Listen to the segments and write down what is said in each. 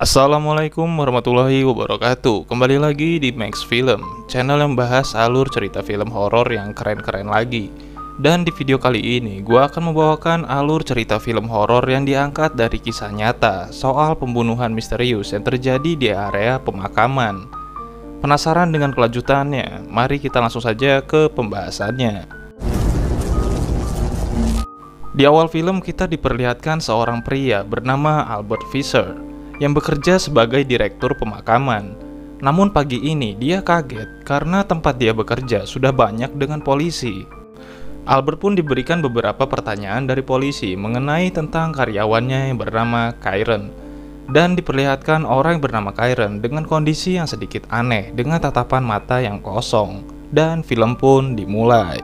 Assalamualaikum warahmatullahi wabarakatuh. Kembali lagi di Max Film, channel yang bahas alur cerita film horor yang keren-keren lagi. Dan di video kali ini, gue akan membawakan alur cerita film horor yang diangkat dari kisah nyata soal pembunuhan misterius yang terjadi di area pemakaman. Penasaran dengan kelanjutannya? Mari kita langsung saja ke pembahasannya. Di awal film kita diperlihatkan seorang pria bernama Albert Fisher yang bekerja sebagai direktur pemakaman. Namun pagi ini dia kaget karena tempat dia bekerja sudah banyak dengan polisi. Albert pun diberikan beberapa pertanyaan dari polisi mengenai tentang karyawannya yang bernama Karen. Dan diperlihatkan orang yang bernama Karen dengan kondisi yang sedikit aneh dengan tatapan mata yang kosong. Dan film pun dimulai.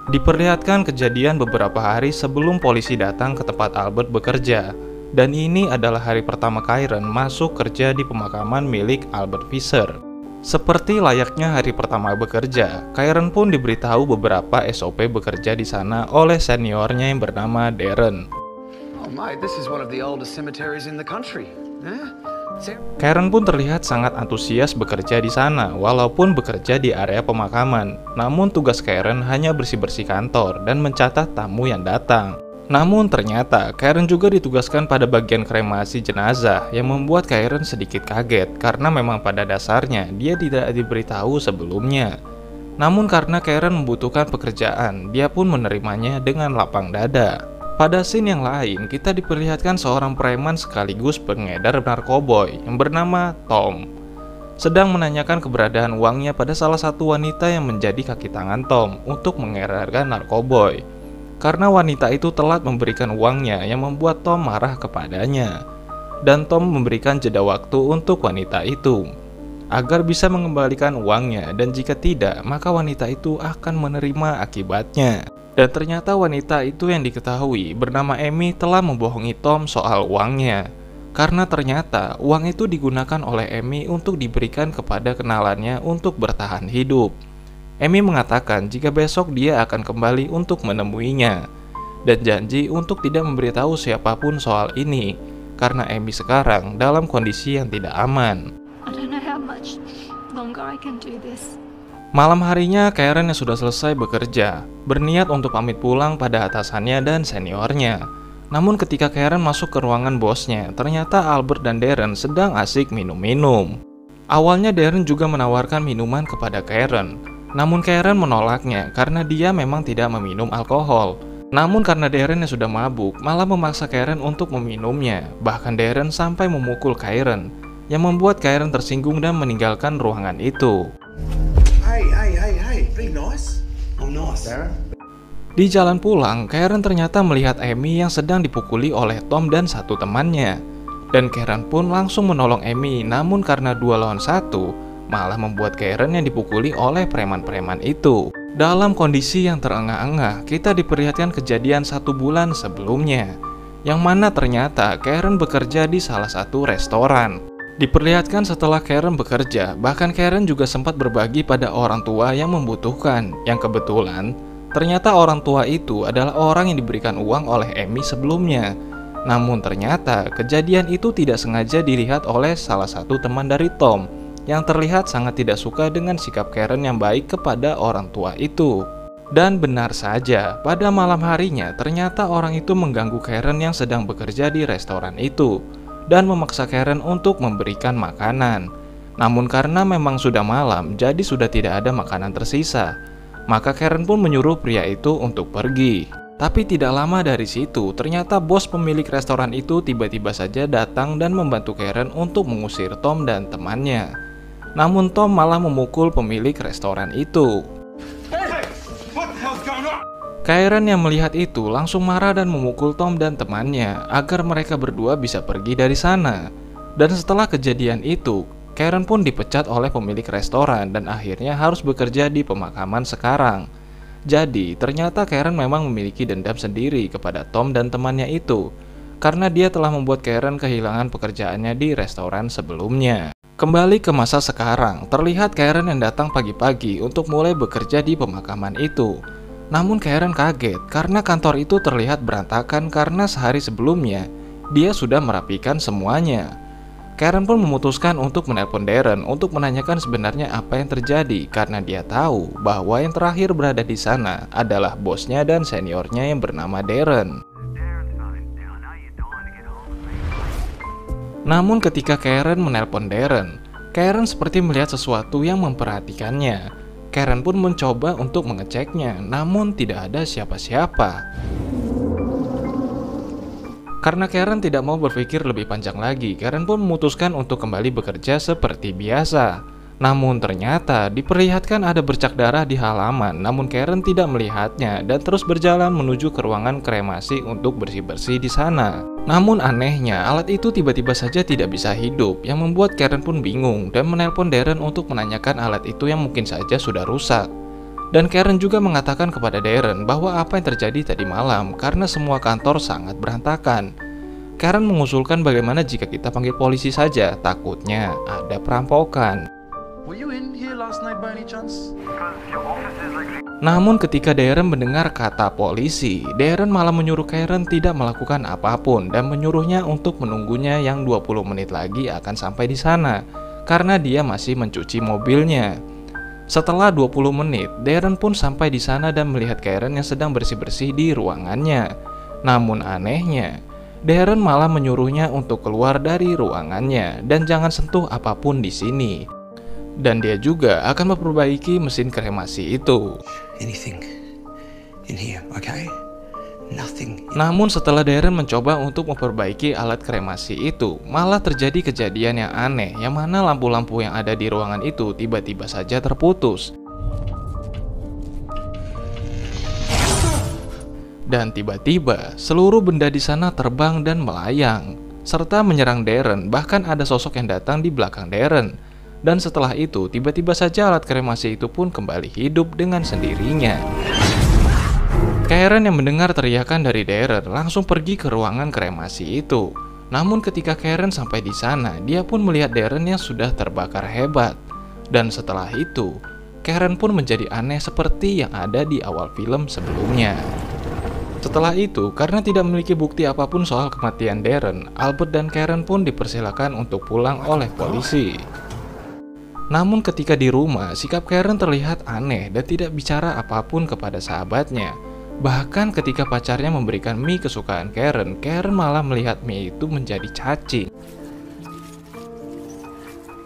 Diperlihatkan kejadian beberapa hari sebelum polisi datang ke tempat Albert bekerja. Dan ini adalah hari pertama Karen masuk kerja di pemakaman milik Albert Fisher. Seperti layaknya hari pertama bekerja, Karen pun diberitahu beberapa SOP bekerja di sana oleh seniornya yang bernama Darren. Oh my, this is one of the oldest cemeteries in the country. Karen pun terlihat sangat antusias bekerja di sana, walaupun bekerja di area pemakaman. Namun tugas Karen hanya bersih-bersih kantor dan mencatat tamu yang datang. Namun ternyata Karen juga ditugaskan pada bagian kremasi jenazah yang membuat Karen sedikit kaget karena memang pada dasarnya dia tidak diberitahu sebelumnya. Namun karena Karen membutuhkan pekerjaan, dia pun menerimanya dengan lapang dada. Pada scene yang lain, kita diperlihatkan seorang preman sekaligus pengedar narkoboy yang bernama Tom sedang menanyakan keberadaan uangnya pada salah satu wanita yang menjadi kaki tangan Tom untuk mengedarkan narkoboy. Karena wanita itu telat memberikan uangnya yang membuat Tom marah kepadanya. Dan Tom memberikan jeda waktu untuk wanita itu agar bisa mengembalikan uangnya, dan jika tidak, maka wanita itu akan menerima akibatnya. Dan ternyata wanita itu yang diketahui bernama Amy telah membohongi Tom soal uangnya. Karena ternyata uang itu digunakan oleh Amy untuk diberikan kepada kenalannya untuk bertahan hidup. Amy mengatakan jika besok dia akan kembali untuk menemuinya. Dan janji untuk tidak memberitahu siapapun soal ini, karena Amy sekarang dalam kondisi yang tidak aman. Malam harinya, Karen yang sudah selesai bekerja berniat untuk pamit pulang pada atasannya dan seniornya. Namun ketika Karen masuk ke ruangan bosnya, ternyata Albert dan Darren sedang asik minum-minum. Awalnya Darren juga menawarkan minuman kepada Karen, namun Karen menolaknya karena dia memang tidak meminum alkohol. Namun karena Darren yang sudah mabuk, malah memaksa Karen untuk meminumnya. Bahkan Darren sampai memukul Karen, yang membuat Karen tersinggung dan meninggalkan ruangan itu. Di jalan pulang, Karen ternyata melihat Amy yang sedang dipukuli oleh Tom dan satu temannya. Dan Karen pun langsung menolong Amy, namun karena 2 lawan 1, malah membuat Karen yang dipukuli oleh preman-preman itu. Dalam kondisi yang terengah-engah, kita diperlihatkan kejadian 1 bulan sebelumnya, yang mana ternyata Karen bekerja di salah satu restoran. Diperlihatkan setelah Karen bekerja, bahkan Karen juga sempat berbagi pada orang tua yang membutuhkan, yang kebetulan ternyata orang tua itu adalah orang yang diberikan uang oleh Amy sebelumnya. Namun ternyata kejadian itu tidak sengaja dilihat oleh salah satu teman dari Tom yang terlihat sangat tidak suka dengan sikap Karen yang baik kepada orang tua itu. Dan benar saja, pada malam harinya ternyata orang itu mengganggu Karen yang sedang bekerja di restoran itu dan memaksa Karen untuk memberikan makanan. Namun karena memang sudah malam, jadi sudah tidak ada makanan tersisa. Maka Karen pun menyuruh pria itu untuk pergi. Tapi tidak lama dari situ, ternyata bos pemilik restoran itu tiba-tiba saja datang dan membantu Karen untuk mengusir Tom dan temannya. Namun Tom malah memukul pemilik restoran itu. Karen yang melihat itu langsung marah dan memukul Tom dan temannya agar mereka berdua bisa pergi dari sana. Dan setelah kejadian itu, Karen pun dipecat oleh pemilik restoran dan akhirnya harus bekerja di pemakaman sekarang. Jadi, ternyata Karen memang memiliki dendam sendiri kepada Tom dan temannya itu, karena dia telah membuat Karen kehilangan pekerjaannya di restoran sebelumnya. Kembali ke masa sekarang, terlihat Karen yang datang pagi-pagi untuk mulai bekerja di pemakaman itu. Namun Karen kaget karena kantor itu terlihat berantakan karena sehari sebelumnya dia sudah merapikan semuanya. Karen pun memutuskan untuk menelpon Darren untuk menanyakan sebenarnya apa yang terjadi karena dia tahu bahwa yang terakhir berada di sana adalah bosnya dan seniornya yang bernama Darren. Namun ketika Karen menelpon Darren, Karen seperti melihat sesuatu yang memperhatikannya. Karen pun mencoba untuk mengeceknya, namun tidak ada siapa-siapa. Karena Karen tidak mau berpikir lebih panjang lagi, Karen pun memutuskan untuk kembali bekerja seperti biasa. Namun ternyata diperlihatkan ada bercak darah di halaman, namun Karen tidak melihatnya dan terus berjalan menuju ke ruangan kremasi untuk bersih-bersih di sana. Namun anehnya, alat itu tiba-tiba saja tidak bisa hidup, yang membuat Karen pun bingung dan menelpon Darren untuk menanyakan alat itu yang mungkin saja sudah rusak. Dan Karen juga mengatakan kepada Darren bahwa apa yang terjadi tadi malam karena semua kantor sangat berantakan. Karen mengusulkan bagaimana jika kita panggil polisi saja, takutnya ada perampokan. Were you in here last night by any chance? Namun ketika Darren mendengar kata polisi, Darren malah menyuruh Karen tidak melakukan apapun dan menyuruhnya untuk menunggunya yang 20 menit lagi akan sampai di sana karena dia masih mencuci mobilnya. Setelah 20 menit, Darren pun sampai di sana dan melihat Karen yang sedang bersih-bersih di ruangannya. Namun anehnya, Darren malah menyuruhnya untuk keluar dari ruangannya dan jangan sentuh apapun di sini. Dan dia juga akan memperbaiki mesin kremasi itu. Anything in here, okay? Nothing. Namun setelah Darren mencoba untuk memperbaiki alat kremasi itu, malah terjadi kejadian yang aneh, yang mana lampu-lampu yang ada di ruangan itu tiba-tiba saja terputus. Dan tiba-tiba seluruh benda di sana terbang dan melayang, serta menyerang Darren. Bahkan ada sosok yang datang di belakang Darren. Dan setelah itu, tiba-tiba saja alat kremasi itu pun kembali hidup dengan sendirinya. Karen yang mendengar teriakan dari Darren langsung pergi ke ruangan kremasi itu. Namun ketika Karen sampai di sana, dia pun melihat Darren yang sudah terbakar hebat. Dan setelah itu, Karen pun menjadi aneh seperti yang ada di awal film sebelumnya. Setelah itu, karena tidak memiliki bukti apapun soal kematian Darren, Albert dan Karen pun dipersilakan untuk pulang oleh polisi. Namun ketika di rumah, sikap Karen terlihat aneh dan tidak bicara apapun kepada sahabatnya. Bahkan ketika pacarnya memberikan mie kesukaan Karen, Karen malah melihat mie itu menjadi cacing.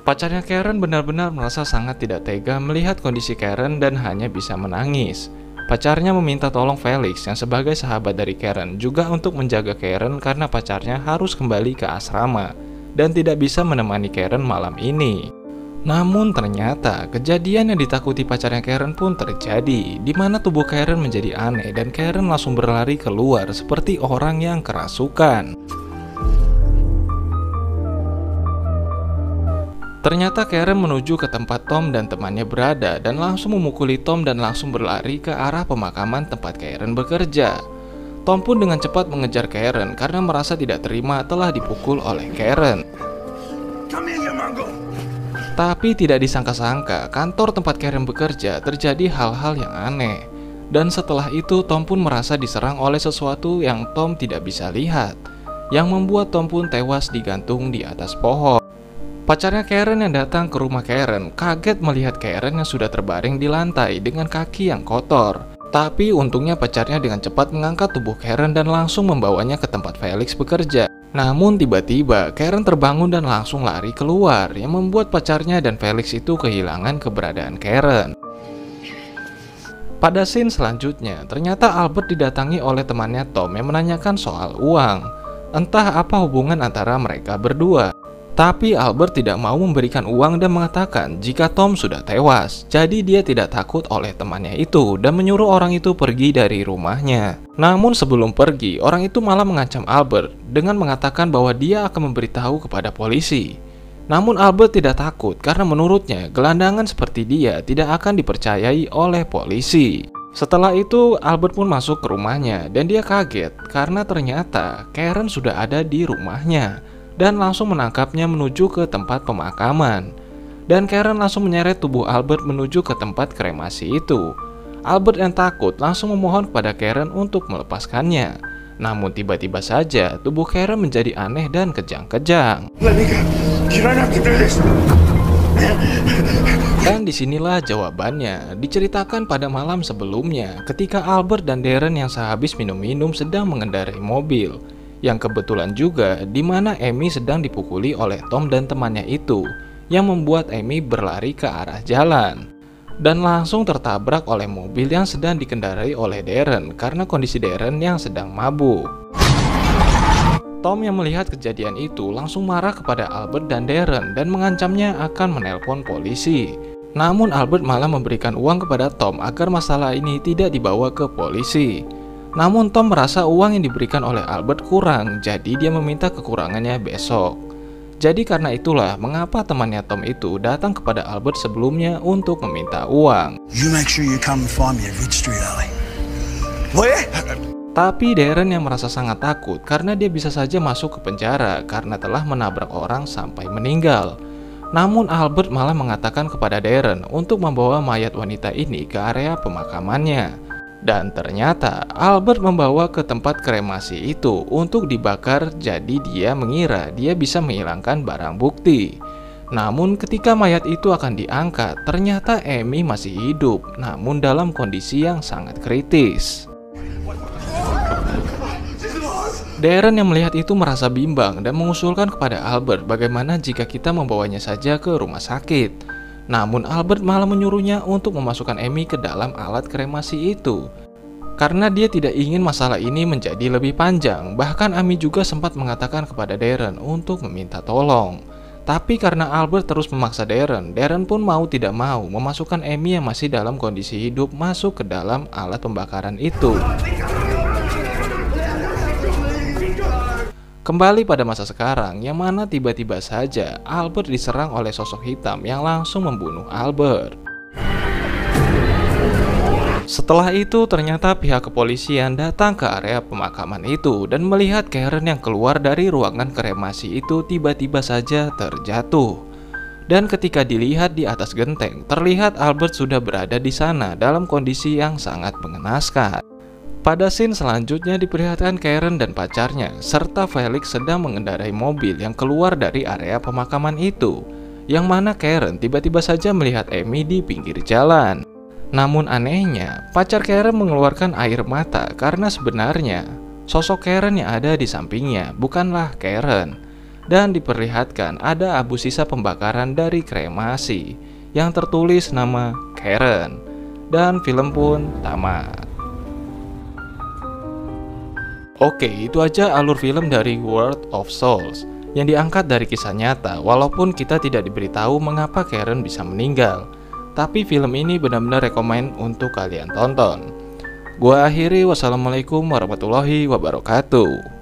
Pacarnya Karen benar-benar merasa sangat tidak tega melihat kondisi Karen dan hanya bisa menangis. Pacarnya meminta tolong Felix yang sebagai sahabat dari Karen juga untuk menjaga Karen karena pacarnya harus kembali ke asrama dan tidak bisa menemani Karen malam ini. Namun ternyata kejadian yang ditakuti pacarnya Karen pun terjadi, di mana tubuh Karen menjadi aneh dan Karen langsung berlari keluar seperti orang yang kerasukan. Ternyata Karen menuju ke tempat Tom dan temannya berada dan langsung memukuli Tom dan langsung berlari ke arah pemakaman tempat Karen bekerja. Tom pun dengan cepat mengejar Karen karena merasa tidak terima telah dipukul oleh Karen. Tapi tidak disangka-sangka, kantor tempat Karen bekerja terjadi hal-hal yang aneh. Dan setelah itu Tom pun merasa diserang oleh sesuatu yang Tom tidak bisa lihat, yang membuat Tom pun tewas digantung di atas pohon. Pacarnya Karen yang datang ke rumah Karen kaget melihat Karen yang sudah terbaring di lantai dengan kaki yang kotor. Tapi untungnya pacarnya dengan cepat mengangkat tubuh Karen dan langsung membawanya ke tempat Felix bekerja. Namun tiba-tiba Karen terbangun dan langsung lari keluar, yang membuat pacarnya dan Felix itu kehilangan keberadaan Karen. Pada scene selanjutnya, ternyata Albert didatangi oleh temannya Tom yang menanyakan soal uang. Entah apa hubungan antara mereka berdua. Tapi Albert tidak mau memberikan uang dan mengatakan jika Tom sudah tewas. Jadi dia tidak takut oleh temannya itu dan menyuruh orang itu pergi dari rumahnya. Namun sebelum pergi, orang itu malah mengancam Albert dengan mengatakan bahwa dia akan memberitahu kepada polisi. Namun Albert tidak takut karena menurutnya gelandangan seperti dia tidak akan dipercayai oleh polisi. Setelah itu Albert pun masuk ke rumahnya dan dia kaget karena ternyata Karen sudah ada di rumahnya. Dan langsung menangkapnya menuju ke tempat pemakaman. Dan Karen langsung menyeret tubuh Albert menuju ke tempat kremasi itu. Albert yang takut langsung memohon kepada Karen untuk melepaskannya. Namun tiba-tiba saja tubuh Karen menjadi aneh dan kejang-kejang. Let me go. You don't have to do this. Dan disinilah jawabannya, diceritakan pada malam sebelumnya ketika Albert dan Darren yang sehabis minum-minum sedang mengendarai mobil. Yang kebetulan juga di mana Amy sedang dipukuli oleh Tom dan temannya itu, yang membuat Amy berlari ke arah jalan. Dan langsung tertabrak oleh mobil yang sedang dikendarai oleh Darren karena kondisi Darren yang sedang mabuk. Tom yang melihat kejadian itu langsung marah kepada Albert dan Darren dan mengancamnya akan menelpon polisi. Namun Albert malah memberikan uang kepada Tom agar masalah ini tidak dibawa ke polisi. Namun Tom merasa uang yang diberikan oleh Albert kurang, jadi dia meminta kekurangannya besok. Jadi karena itulah mengapa temannya Tom itu datang kepada Albert sebelumnya untuk meminta uang. You make sure you come and find me at Ridge Street Alley. Where? Tapi Darren yang merasa sangat takut karena dia bisa saja masuk ke penjara karena telah menabrak orang sampai meninggal. Namun Albert malah mengatakan kepada Darren untuk membawa mayat wanita ini ke area pemakamannya. Dan ternyata Albert membawa ke tempat kremasi itu untuk dibakar, jadi dia mengira dia bisa menghilangkan barang bukti. Namun ketika mayat itu akan diangkat, ternyata Amy masih hidup, namun dalam kondisi yang sangat kritis. Darren yang melihat itu merasa bimbang dan mengusulkan kepada Albert bagaimana jika kita membawanya saja ke rumah sakit. Namun Albert malah menyuruhnya untuk memasukkan Amy ke dalam alat kremasi itu. Karena dia tidak ingin masalah ini menjadi lebih panjang, bahkan Amy juga sempat mengatakan kepada Darren untuk meminta tolong. Tapi karena Albert terus memaksa Darren, Darren pun mau tidak mau memasukkan Amy yang masih dalam kondisi hidup masuk ke dalam alat pembakaran itu. Kembali pada masa sekarang, yang mana tiba-tiba saja Albert diserang oleh sosok hitam yang langsung membunuh Albert. Setelah itu ternyata pihak kepolisian datang ke area pemakaman itu dan melihat Karen yang keluar dari ruangan kremasi itu tiba-tiba saja terjatuh. Dan ketika dilihat di atas genteng, terlihat Albert sudah berada di sana dalam kondisi yang sangat mengenaskan. Pada scene selanjutnya diperlihatkan Karen dan pacarnya serta Felix sedang mengendarai mobil yang keluar dari area pemakaman itu, yang mana Karen tiba-tiba saja melihat Amy di pinggir jalan. Namun anehnya, pacar Karen mengeluarkan air mata karena sebenarnya sosok Karen yang ada di sampingnya bukanlah Karen. Dan diperlihatkan ada abu sisa pembakaran dari kremasi yang tertulis nama Karen. Dan film pun tamat. Oke, itu aja alur film dari World of Souls yang diangkat dari kisah nyata, walaupun kita tidak diberitahu mengapa Karen bisa meninggal. Tapi film ini benar-benar rekomen untuk kalian tonton. Gua akhiri, wassalamualaikum warahmatullahi wabarakatuh.